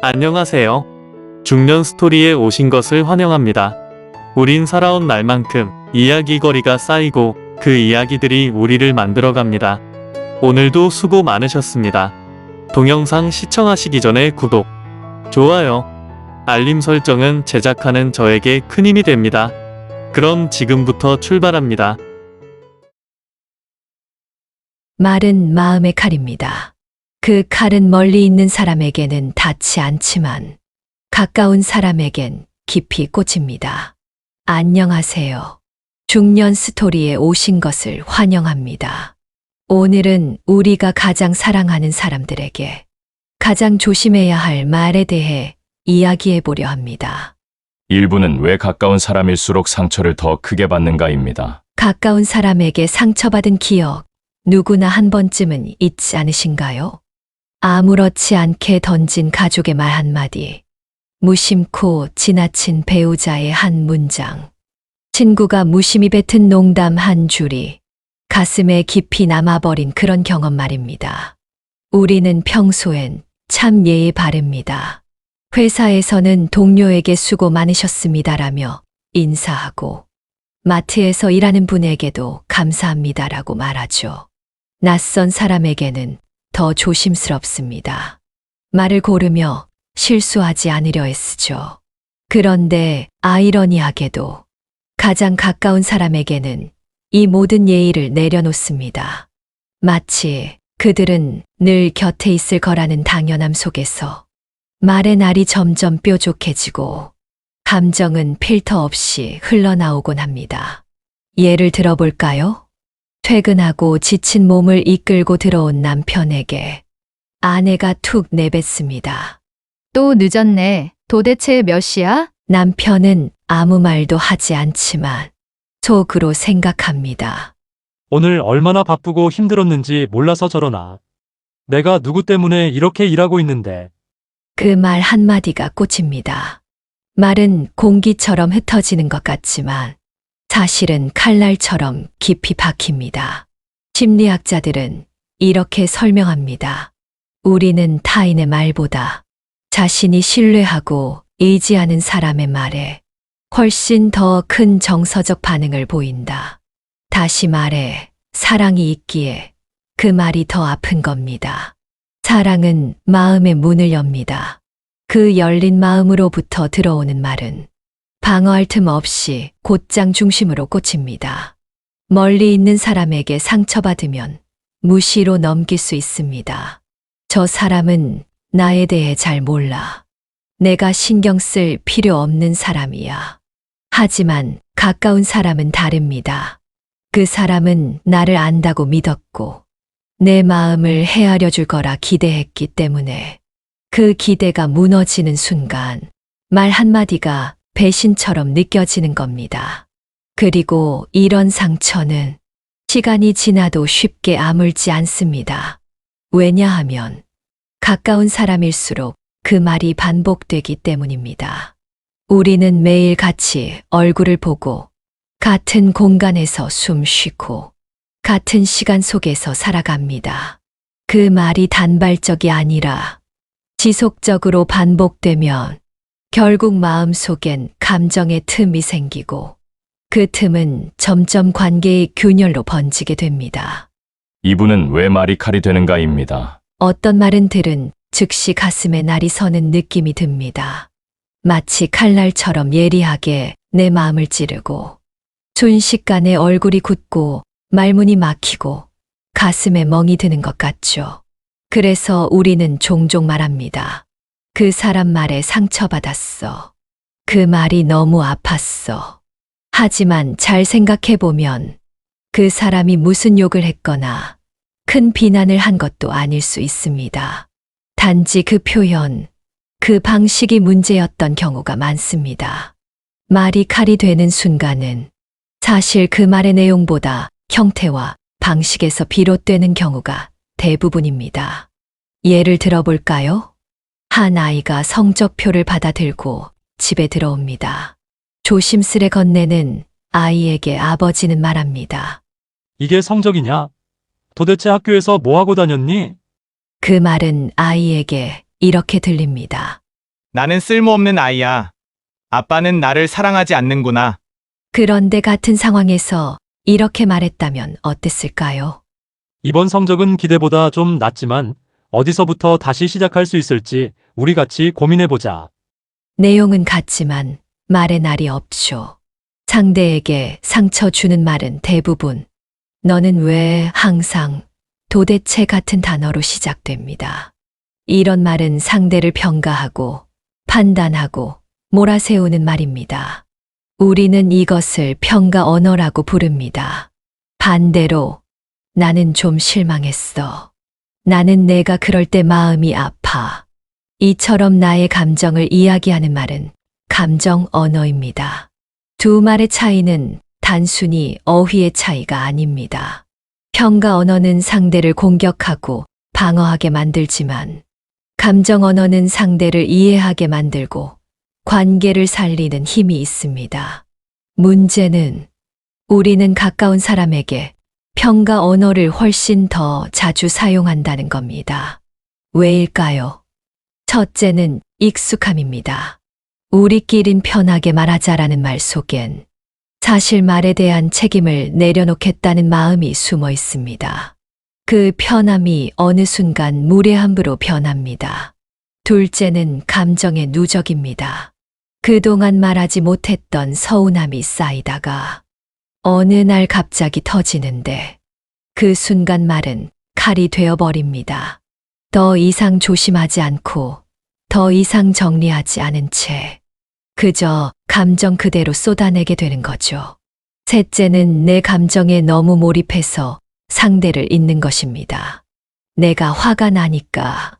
안녕하세요. 중년 스토리에 오신 것을 환영합니다. 우린 살아온 날만큼 이야기거리가 쌓이고 그 이야기들이 우리를 만들어갑니다. 오늘도 수고 많으셨습니다. 동영상 시청하시기 전에 구독, 좋아요, 알림 설정은 제작하는 저에게 큰 힘이 됩니다. 그럼 지금부터 출발합니다. 말은 마음의 칼입니다. 그 칼은 멀리 있는 사람에게는 닿지 않지만 가까운 사람에겐 깊이 꽂힙니다. 안녕하세요. 중년 스토리에 오신 것을 환영합니다. 오늘은 우리가 가장 사랑하는 사람들에게 가장 조심해야 할 말에 대해 이야기해 보려 합니다. 일부는 왜 가까운 사람일수록 상처를 더 크게 받는가입니다. 가까운 사람에게 상처받은 기억, 누구나 한 번쯤은 있지 않으신가요? 아무렇지 않게 던진 가족의 말 한마디, 무심코 지나친 배우자의 한 문장, 친구가 무심히 뱉은 농담 한 줄이 가슴에 깊이 남아버린 그런 경험 말입니다. 우리는 평소엔 참 예의 바릅니다. 회사에서는 동료에게 수고 많으셨습니다라며 인사하고, 마트에서 일하는 분에게도 감사합니다라고 말하죠. 낯선 사람에게는 더 조심스럽습니다. 말을 고르며 실수하지 않으려 애쓰죠. 그런데 아이러니하게도 가장 가까운 사람에게는 이 모든 예의를 내려놓습니다. 마치 그들은 늘 곁에 있을 거라는 당연함 속에서 말의 날이 점점 뾰족해지고 감정은 필터 없이 흘러나오곤 합니다. 예를 들어볼까요? 퇴근하고 지친 몸을 이끌고 들어온 남편에게 아내가 툭 내뱉습니다. 또 늦었네. 도대체 몇 시야? 남편은 아무 말도 하지 않지만 속으로 생각합니다. 오늘 얼마나 바쁘고 힘들었는지 몰라서 저러나. 내가 누구 때문에 이렇게 일하고 있는데. 그 말 한마디가 꽂힙니다. 말은 공기처럼 흩어지는 것 같지만 사실은 칼날처럼 깊이 박힙니다. 심리학자들은 이렇게 설명합니다. 우리는 타인의 말보다 자신이 신뢰하고 의지하는 사람의 말에 훨씬 더 큰 정서적 반응을 보인다. 다시 말해, 사랑이 있기에 그 말이 더 아픈 겁니다. 사랑은 마음의 문을 엽니다. 그 열린 마음으로부터 들어오는 말은 방어할 틈 없이 곧장 중심으로 꽂힙니다. 멀리 있는 사람에게 상처받으면 무시로 넘길 수 있습니다. 저 사람은 나에 대해 잘 몰라. 내가 신경 쓸 필요 없는 사람이야. 하지만 가까운 사람은 다릅니다. 그 사람은 나를 안다고 믿었고 내 마음을 헤아려 줄 거라 기대했기 때문에 그 기대가 무너지는 순간 말 한마디가 배신처럼 느껴지는 겁니다. 그리고 이런 상처는 시간이 지나도 쉽게 아물지 않습니다. 왜냐하면 가까운 사람일수록 그 말이 반복되기 때문입니다. 우리는 매일 같이 얼굴을 보고 같은 공간에서 숨 쉬고 같은 시간 속에서 살아갑니다. 그 말이 단발적이 아니라 지속적으로 반복되면 결국 마음속엔 감정의 틈이 생기고 그 틈은 점점 관계의 균열로 번지게 됩니다. 이부는 왜 말이 칼이 되는가입니다. 어떤 말은 들은 즉시 가슴에 날이 서는 느낌이 듭니다. 마치 칼날처럼 예리하게 내 마음을 찌르고 순식간에 얼굴이 굳고 말문이 막히고 가슴에 멍이 드는 것 같죠. 그래서 우리는 종종 말합니다. 그 사람 말에 상처받았어. 그 말이 너무 아팠어. 하지만 잘 생각해보면 그 사람이 무슨 욕을 했거나 큰 비난을 한 것도 아닐 수 있습니다. 단지 그 표현, 그 방식이 문제였던 경우가 많습니다. 말이 칼이 되는 순간은 사실 그 말의 내용보다 형태와 방식에서 비롯되는 경우가 대부분입니다. 예를 들어볼까요? 한 아이가 성적표를 받아 들고 집에 들어옵니다. 조심스레 건네는 아이에게 아버지는 말합니다. 이게 성적이냐? 도대체 학교에서 뭐 하고 다녔니? 그 말은 아이에게 이렇게 들립니다. 나는 쓸모없는 아이야. 아빠는 나를 사랑하지 않는구나. 그런데 같은 상황에서 이렇게 말했다면 어땠을까요? 이번 성적은 기대보다 좀 낮지만 어디서부터 다시 시작할 수 있을지 우리 같이 고민해보자. 내용은 같지만 말의 날이 없죠. 상대에게 상처 주는 말은 대부분 너는 왜 항상 도대체 같은 단어로 시작됩니다. 이런 말은 상대를 평가하고 판단하고 몰아세우는 말입니다. 우리는 이것을 평가 언어라고 부릅니다. 반대로 나는 좀 실망했어. 나는 내가 그럴 때 마음이 아파. 이처럼 나의 감정을 이야기하는 말은 감정 언어입니다. 두 말의 차이는 단순히 어휘의 차이가 아닙니다. 평가 언어는 상대를 공격하고 방어하게 만들지만 감정 언어는 상대를 이해하게 만들고 관계를 살리는 힘이 있습니다. 문제는 우리는 가까운 사람에게 평가 언어를 훨씬 더 자주 사용한다는 겁니다. 왜일까요? 첫째는 익숙함입니다. 우리끼린 편하게 말하자라는 말 속엔 사실 말에 대한 책임을 내려놓겠다는 마음이 숨어 있습니다. 그 편함이 어느 순간 무례함으로 변합니다. 둘째는 감정의 누적입니다. 그동안 말하지 못했던 서운함이 쌓이다가 어느 날 갑자기 터지는데 그 순간 말은 칼이 되어버립니다. 더 이상 조심하지 않고 더 이상 정리하지 않은 채 그저 감정 그대로 쏟아내게 되는 거죠. 셋째는 내 감정에 너무 몰입해서 상대를 잊는 것입니다. 내가 화가 나니까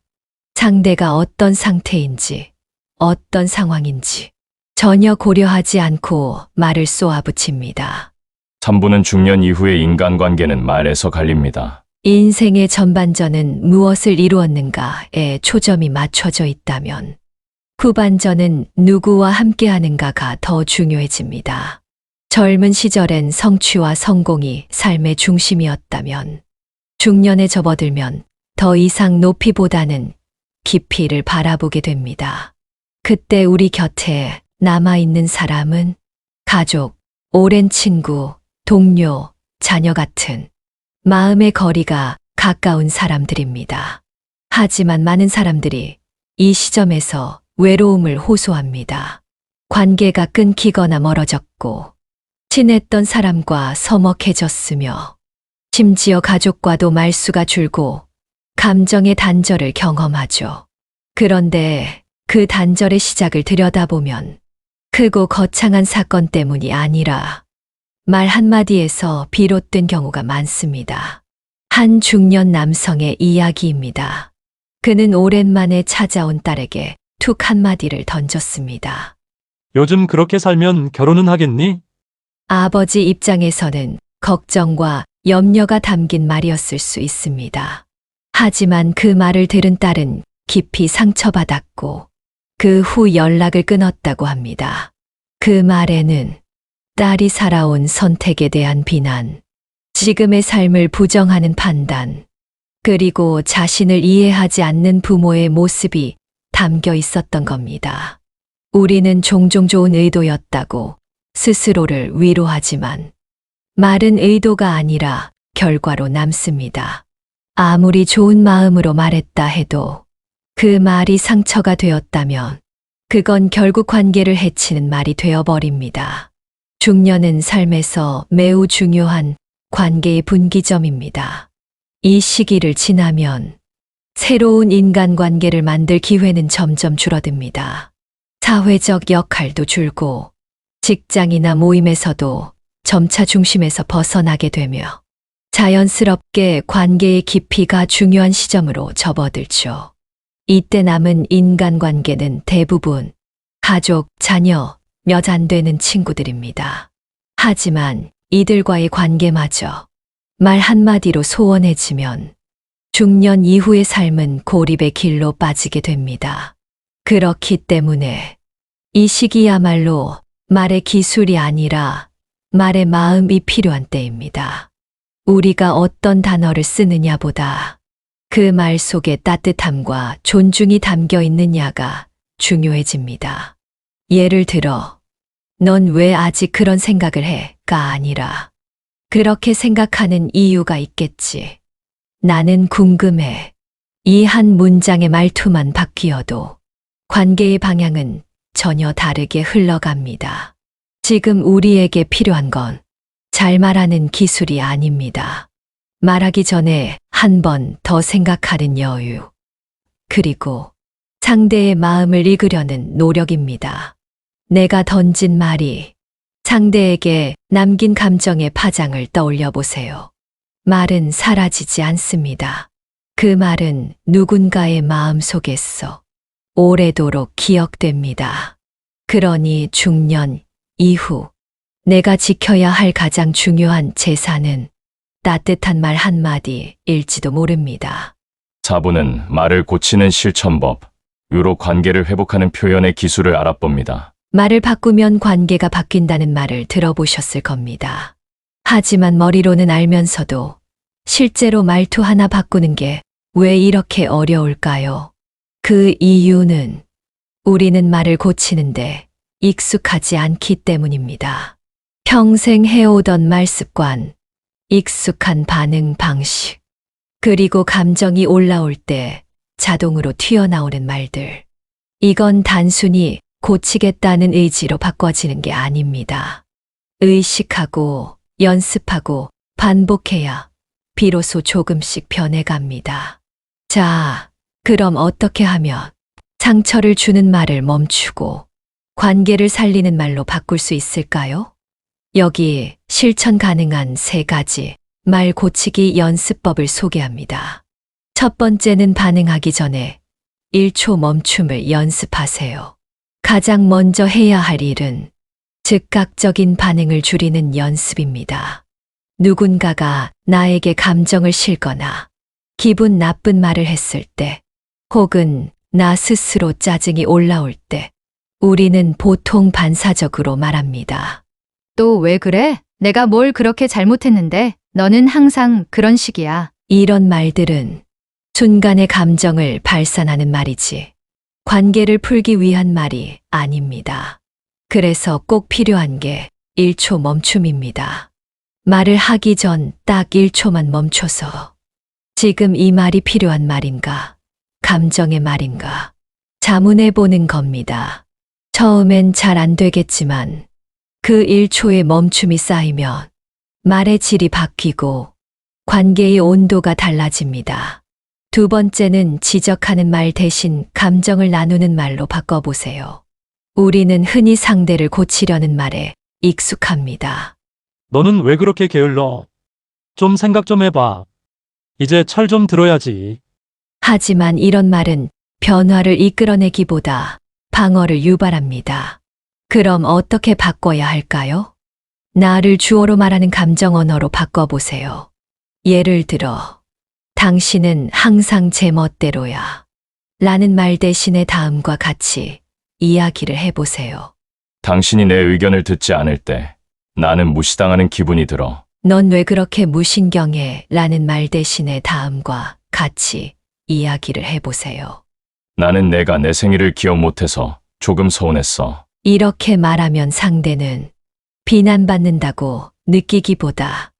상대가 어떤 상태인지, 어떤 상황인지 전혀 고려하지 않고 말을 쏘아붙입니다. 3부는 중년 이후의 인간관계는 말에서 갈립니다. 인생의 전반전은 무엇을 이루었는가에 초점이 맞춰져 있다면 후반전은 누구와 함께하는가가 더 중요해집니다. 젊은 시절엔 성취와 성공이 삶의 중심이었다면 중년에 접어들면 더 이상 높이보다는 깊이를 바라보게 됩니다. 그때 우리 곁에 남아있는 사람은 가족, 오랜 친구, 동료, 자녀 같은 마음의 거리가 가까운 사람들입니다. 하지만 많은 사람들이 이 시점에서 외로움을 호소합니다. 관계가 끊기거나 멀어졌고 친했던 사람과 서먹해졌으며 심지어 가족과도 말수가 줄고 감정의 단절을 경험하죠. 그런데 그 단절의 시작을 들여다보면 크고 거창한 사건 때문이 아니라 말 한마디에서 비롯된 경우가 많습니다. 한 중년 남성의 이야기입니다. 그는 오랜만에 찾아온 딸에게 툭 한마디를 던졌습니다. 요즘 그렇게 살면 결혼은 하겠니? 아버지 입장에서는 걱정과 염려가 담긴 말이었을 수 있습니다. 하지만 그 말을 들은 딸은 깊이 상처받았고 그 후 연락을 끊었다고 합니다. 그 말에는 딸이 살아온 선택에 대한 비난, 지금의 삶을 부정하는 판단, 그리고 자신을 이해하지 않는 부모의 모습이 담겨 있었던 겁니다. 우리는 종종 좋은 의도였다고 스스로를 위로하지만 말은 의도가 아니라 결과로 남습니다. 아무리 좋은 마음으로 말했다 해도 그 말이 상처가 되었다면 그건 결국 관계를 해치는 말이 되어버립니다. 중년은 삶에서 매우 중요한 관계의 분기점입니다. 이 시기를 지나면 새로운 인간관계를 만들 기회는 점점 줄어듭니다. 사회적 역할도 줄고 직장이나 모임에서도 점차 중심에서 벗어나게 되며 자연스럽게 관계의 깊이가 중요한 시점으로 접어들죠. 이때 남은 인간관계는 대부분 가족, 자녀, 몇 안 되는 친구들입니다. 하지만 이들과의 관계마저 말 한마디로 소원해지면 중년 이후의 삶은 고립의 길로 빠지게 됩니다. 그렇기 때문에 이 시기야말로 말의 기술이 아니라 말의 마음이 필요한 때입니다. 우리가 어떤 단어를 쓰느냐보다 그 말 속에 따뜻함과 존중이 담겨 있느냐가 중요해집니다. 예를 들어, 넌 왜 아직 그런 생각을 해?가 아니라, 그렇게 생각하는 이유가 있겠지. 나는 궁금해. 이 한 문장의 말투만 바뀌어도 관계의 방향은 전혀 다르게 흘러갑니다. 지금 우리에게 필요한 건 잘 말하는 기술이 아닙니다. 말하기 전에 한 번 더 생각하는 여유. 그리고 상대의 마음을 읽으려는 노력입니다. 내가 던진 말이 상대에게 남긴 감정의 파장을 떠올려 보세요. 말은 사라지지 않습니다. 그 말은 누군가의 마음 속에서 오래도록 기억됩니다. 그러니 중년 이후 내가 지켜야 할 가장 중요한 재산은 따뜻한 말 한마디일지도 모릅니다. 4부는 말을 고치는 실천법, 유로 관계를 회복하는 표현의 기술을 알아봅니다. 말을 바꾸면 관계가 바뀐다는 말을 들어보셨을 겁니다. 하지만 머리로는 알면서도 실제로 말투 하나 바꾸는 게 왜 이렇게 어려울까요? 그 이유는 우리는 말을 고치는데 익숙하지 않기 때문입니다. 평생 해오던 말 습관, 익숙한 반응 방식, 그리고 감정이 올라올 때 자동으로 튀어나오는 말들. 이건 단순히 고치겠다는 의지로 바꿔지는 게 아닙니다. 의식하고 연습하고 반복해야 비로소 조금씩 변해갑니다. 자, 그럼 어떻게 하면 상처를 주는 말을 멈추고 관계를 살리는 말로 바꿀 수 있을까요? 여기 실천 가능한 3가지 말 고치기 연습법을 소개합니다. 첫 번째는 반응하기 전에 1초 멈춤을 연습하세요. 가장 먼저 해야 할 일은 즉각적인 반응을 줄이는 연습입니다. 누군가가 나에게 감정을 실거나 기분 나쁜 말을 했을 때, 혹은 나 스스로 짜증이 올라올 때, 우리는 보통 반사적으로 말합니다. 또 왜 그래? 내가 뭘 그렇게 잘못했는데 너는 항상 그런 식이야. 이런 말들은 순간의 감정을 발산하는 말이지, 관계를 풀기 위한 말이 아닙니다. 그래서 꼭 필요한 게 1초 멈춤입니다. 말을 하기 전 딱 1초만 멈춰서 지금 이 말이 필요한 말인가, 감정의 말인가 자문해 보는 겁니다. 처음엔 잘 안 되겠지만 그 1초의 멈춤이 쌓이면 말의 질이 바뀌고 관계의 온도가 달라집니다. 두 번째는 지적하는 말 대신 감정을 나누는 말로 바꿔보세요. 우리는 흔히 상대를 고치려는 말에 익숙합니다. 너는 왜 그렇게 게을러? 좀 생각 좀 해봐. 이제 철 좀 들어야지. 하지만 이런 말은 변화를 이끌어내기보다 방어를 유발합니다. 그럼 어떻게 바꿔야 할까요? 나를 주어로 말하는 감정 언어로 바꿔보세요. 예를 들어, 당신은 항상 제 멋대로야 라는 말 대신에 다음과 같이 이야기를 해보세요. 당신이 내 의견을 듣지 않을 때 나는 무시당하는 기분이 들어. 넌 왜 그렇게 무신경해? 라는 말 대신에 다음과 같이 이야기를 해보세요. 나는 내가 내 생일을 기억 못해서 조금 서운했어. 이렇게 말하면 상대는 비난받는다고 느끼기보다,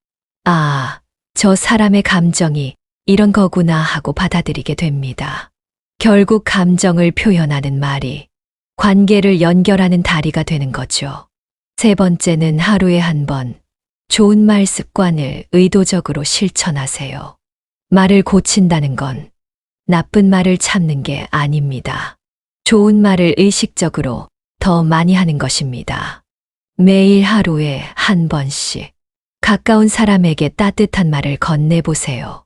아, 저 사람의 감정이 이런 거구나 하고 받아들이게 됩니다. 결국 감정을 표현하는 말이 관계를 연결하는 다리가 되는 거죠. 세 번째는 하루에 한 번 좋은 말 습관을 의도적으로 실천하세요. 말을 고친다는 건 나쁜 말을 참는 게 아닙니다. 좋은 말을 의식적으로 더 많이 하는 것입니다. 매일 하루에 한 번씩 가까운 사람에게 따뜻한 말을 건네보세요.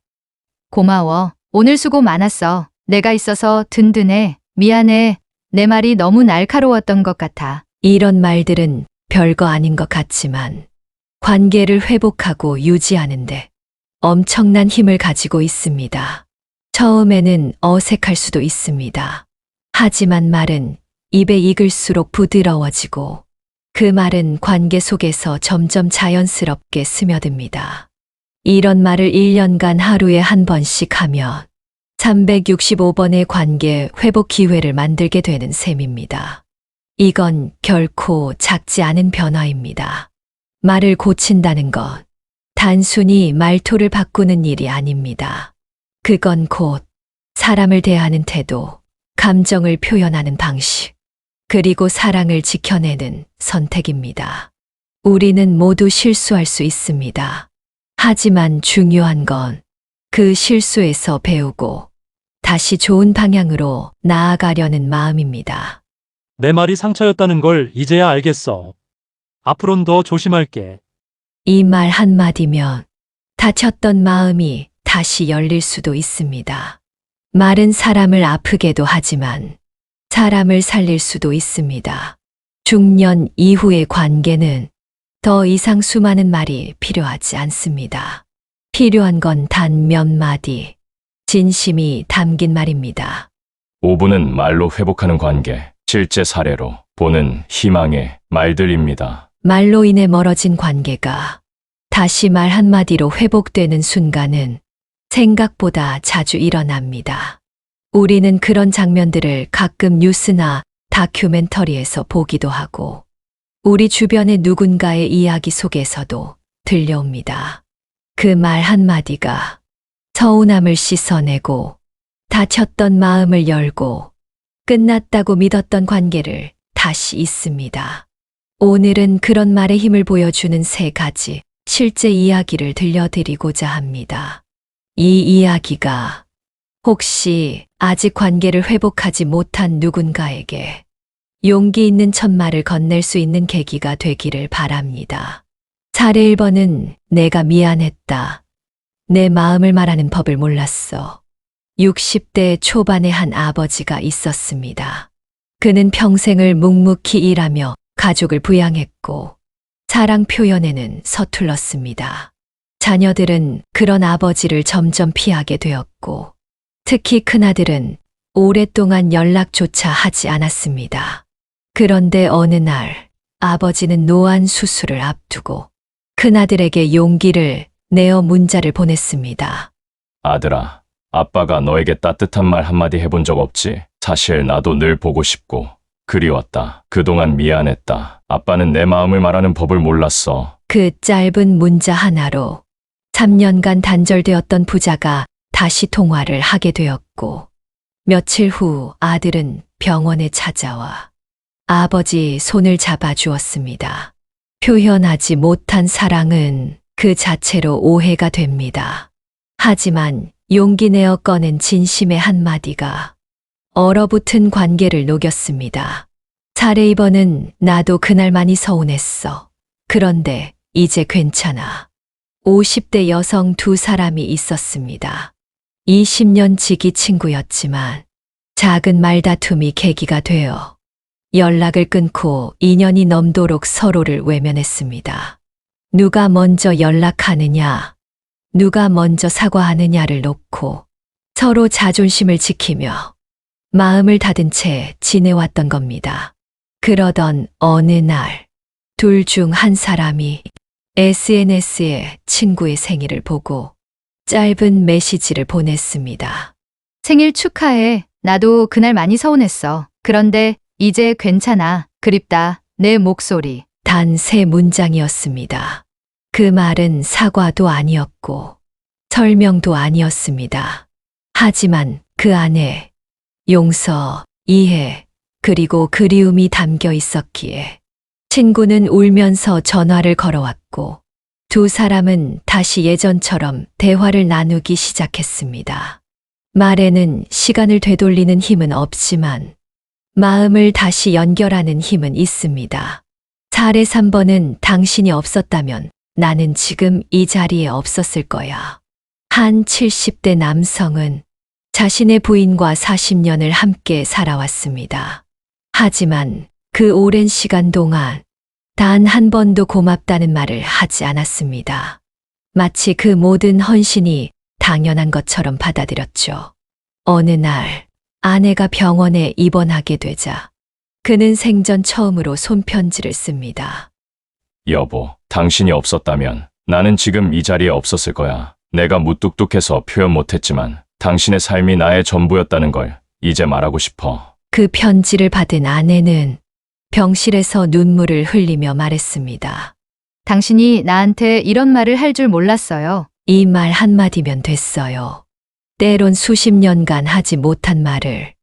고마워. 오늘 수고 많았어. 내가 있어서 든든해. 미안해. 내 말이 너무 날카로웠던 것 같아. 이런 말들은 별거 아닌 것 같지만 관계를 회복하고 유지하는데 엄청난 힘을 가지고 있습니다. 처음에는 어색할 수도 있습니다. 하지만 말은 입에 익을수록 부드러워지고 그 말은 관계 속에서 점점 자연스럽게 스며듭니다. 이런 말을 1년간 하루에 한 번씩 하면 365번의 관계 회복 기회를 만들게 되는 셈입니다. 이건 결코 작지 않은 변화입니다. 말을 고친다는 것, 단순히 말투를 바꾸는 일이 아닙니다. 그건 곧 사람을 대하는 태도, 감정을 표현하는 방식, 그리고 사랑을 지켜내는 선택입니다. 우리는 모두 실수할 수 있습니다. 하지만 중요한 건 그 실수에서 배우고 다시 좋은 방향으로 나아가려는 마음입니다. 내 말이 상처였다는 걸 이제야 알겠어. 앞으론 더 조심할게. 이 말 한마디면 다쳤던 마음이 다시 열릴 수도 있습니다. 말은 사람을 아프게도 하지만 사람을 살릴 수도 있습니다. 중년 이후의 관계는 더 이상 수많은 말이 필요하지 않습니다. 필요한 건 단 몇 마디, 진심이 담긴 말입니다. 5분은 말로 회복하는 관계, 실제 사례로 보는 희망의 말들입니다. 말로 인해 멀어진 관계가 다시 말 한마디로 회복되는 순간은 생각보다 자주 일어납니다. 우리는 그런 장면들을 가끔 뉴스나 다큐멘터리에서 보기도 하고 우리 주변의 누군가의 이야기 속에서도 들려옵니다. 그 말 한마디가 서운함을 씻어내고 다쳤던 마음을 열고 끝났다고 믿었던 관계를 다시 잇습니다. 오늘은 그런 말의 힘을 보여주는 3가지 실제 이야기를 들려드리고자 합니다. 이 이야기가 혹시 아직 관계를 회복하지 못한 누군가에게 용기 있는 첫말을 건넬 수 있는 계기가 되기를 바랍니다. 사례 1번은 내가 미안했다. 내 마음을 말하는 법을 몰랐어. 60대 초반의 한 아버지가 있었습니다. 그는 평생을 묵묵히 일하며 가족을 부양했고 사랑 표현에는 서툴렀습니다. 자녀들은 그런 아버지를 점점 피하게 되었고 특히 큰아들은 오랫동안 연락조차 하지 않았습니다. 그런데 어느 날 아버지는 노안 수술을 앞두고 큰아들에게 용기를 내어 문자를 보냈습니다. 아들아, 아빠가 너에게 따뜻한 말 한마디 해본 적 없지? 사실 나도 늘 보고 싶고 그리웠다. 그동안 미안했다. 아빠는 내 마음을 말하는 법을 몰랐어. 그 짧은 문자 하나로 3년간 단절되었던 부자가 다시 통화를 하게 되었고 며칠 후 아들은 병원에 찾아와 아버지 손을 잡아 주었습니다. 표현하지 못한 사랑은 그 자체로 오해가 됩니다. 하지만 용기 내어 꺼낸 진심의 한마디가 얼어붙은 관계를 녹였습니다. 사례 2번은 나도 그날 많이 서운했어. 그런데 이제 괜찮아. 50대 여성 2사람이 있었습니다. 20년 지기 친구였지만 작은 말다툼이 계기가 되어 연락을 끊고 2년이 넘도록 서로를 외면했습니다. 누가 먼저 연락하느냐, 누가 먼저 사과하느냐를 놓고 서로 자존심을 지키며 마음을 닫은 채 지내왔던 겁니다. 그러던 어느 날, 둘 중 한 사람이 SNS에 친구의 생일을 보고 짧은 메시지를 보냈습니다. 생일 축하해. 나도 그날 많이 서운했어. 그런데 이제 괜찮아. 그립다. 내 목소리. 단 3문장이었습니다. 그 말은 사과도 아니었고 설명도 아니었습니다. 하지만 그 안에 용서, 이해, 그리고 그리움이 담겨 있었기에 친구는 울면서 전화를 걸어왔고 2사람은 다시 예전처럼 대화를 나누기 시작했습니다. 말에는 시간을 되돌리는 힘은 없지만 마음을 다시 연결하는 힘은 있습니다. 사례 3번은 당신이 없었다면 나는 지금 이 자리에 없었을 거야. 한 70대 남성은 자신의 부인과 40년을 함께 살아왔습니다. 하지만 그 오랜 시간 동안 단 한 번도 고맙다는 말을 하지 않았습니다. 마치 그 모든 헌신이 당연한 것처럼 받아들였죠. 어느 날 아내가 병원에 입원하게 되자 그는 생전 처음으로 손편지를 씁니다. 여보, 당신이 없었다면 나는 지금 이 자리에 없었을 거야. 내가 무뚝뚝해서 표현 못했지만 당신의 삶이 나의 전부였다는 걸 이제 말하고 싶어. 그 편지를 받은 아내는 병실에서 눈물을 흘리며 말했습니다. 당신이 나한테 이런 말을 할 줄 몰랐어요. 이 말 한마디면 됐어요. 때론 수십 년간 하지 못한 말을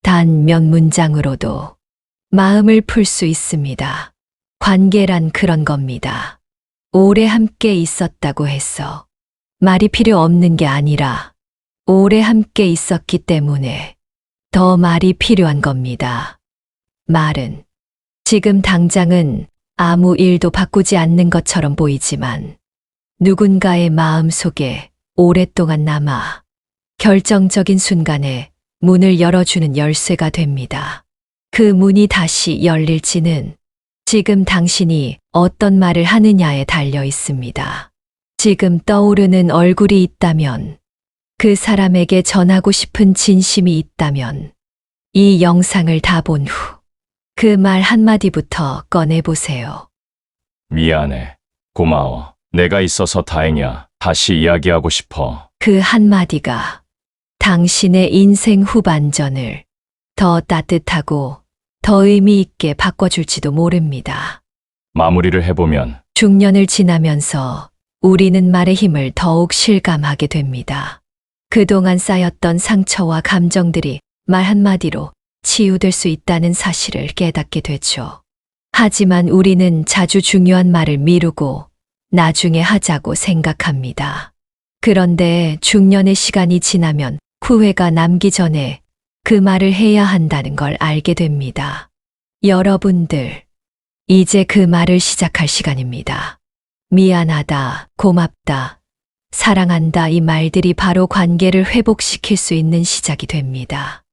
단 몇 문장으로도 마음을 풀 수 있습니다. 관계란 그런 겁니다. 오래 함께 있었다고 해서 말이 필요 없는 게 아니라 오래 함께 있었기 때문에 더 말이 필요한 겁니다. 말은 지금 당장은 아무 일도 바꾸지 않는 것처럼 보이지만 누군가의 마음 속에 오랫동안 남아 결정적인 순간에 문을 열어주는 열쇠가 됩니다. 그 문이 다시 열릴지는 지금 당신이 어떤 말을 하느냐에 달려 있습니다. 지금 떠오르는 얼굴이 있다면, 그 사람에게 전하고 싶은 진심이 있다면, 이 영상을 다 본 후 그 말 한마디부터 꺼내보세요. 미안해. 고마워. 내가 있어서 다행이야. 다시 이야기하고 싶어. 그 한마디가 당신의 인생 후반전을 더 따뜻하고 더 의미 있게 바꿔줄지도 모릅니다. 마무리를 해보면 중년을 지나면서 우리는 말의 힘을 더욱 실감하게 됩니다. 그동안 쌓였던 상처와 감정들이 말 한마디로 치유될 수 있다는 사실을 깨닫게 되죠. 하지만 우리는 자주 중요한 말을 미루고 나중에 하자고 생각합니다. 그런데 중년의 시간이 지나면 후회가 남기 전에 그 말을 해야 한다는 걸 알게 됩니다. 여러분들, 이제 그 말을 시작할 시간입니다. 미안하다, 고맙다, 사랑한다, 이 말들이 바로 관계를 회복시킬 수 있는 시작이 됩니다.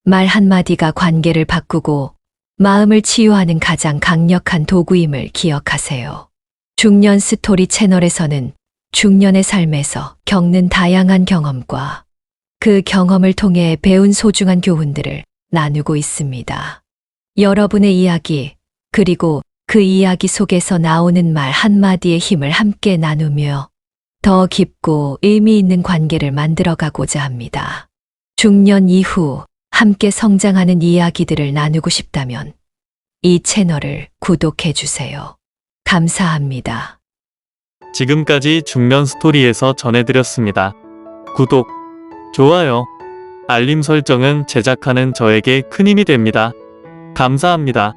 말 한마디가 관계를 바꾸고 마음을 치유하는 가장 강력한 도구임을 기억하세요. 중년 스토리 채널에서는 중년의 삶에서 겪는 다양한 경험과 그 경험을 통해 배운 소중한 교훈들을 나누고 있습니다. 여러분의 이야기, 그리고 그 이야기 속에서 나오는 말 한마디의 힘을 함께 나누며 더 깊고 의미 있는 관계를 만들어가고자 합니다. 중년 이후 함께 성장하는 이야기들을 나누고 싶다면 이 채널을 구독해 주세요. 감사합니다. 지금까지 중년 스토리에서 전해드렸습니다. 구독, 좋아요, 알림 설정은 제작하는 저에게 큰 힘이 됩니다. 감사합니다.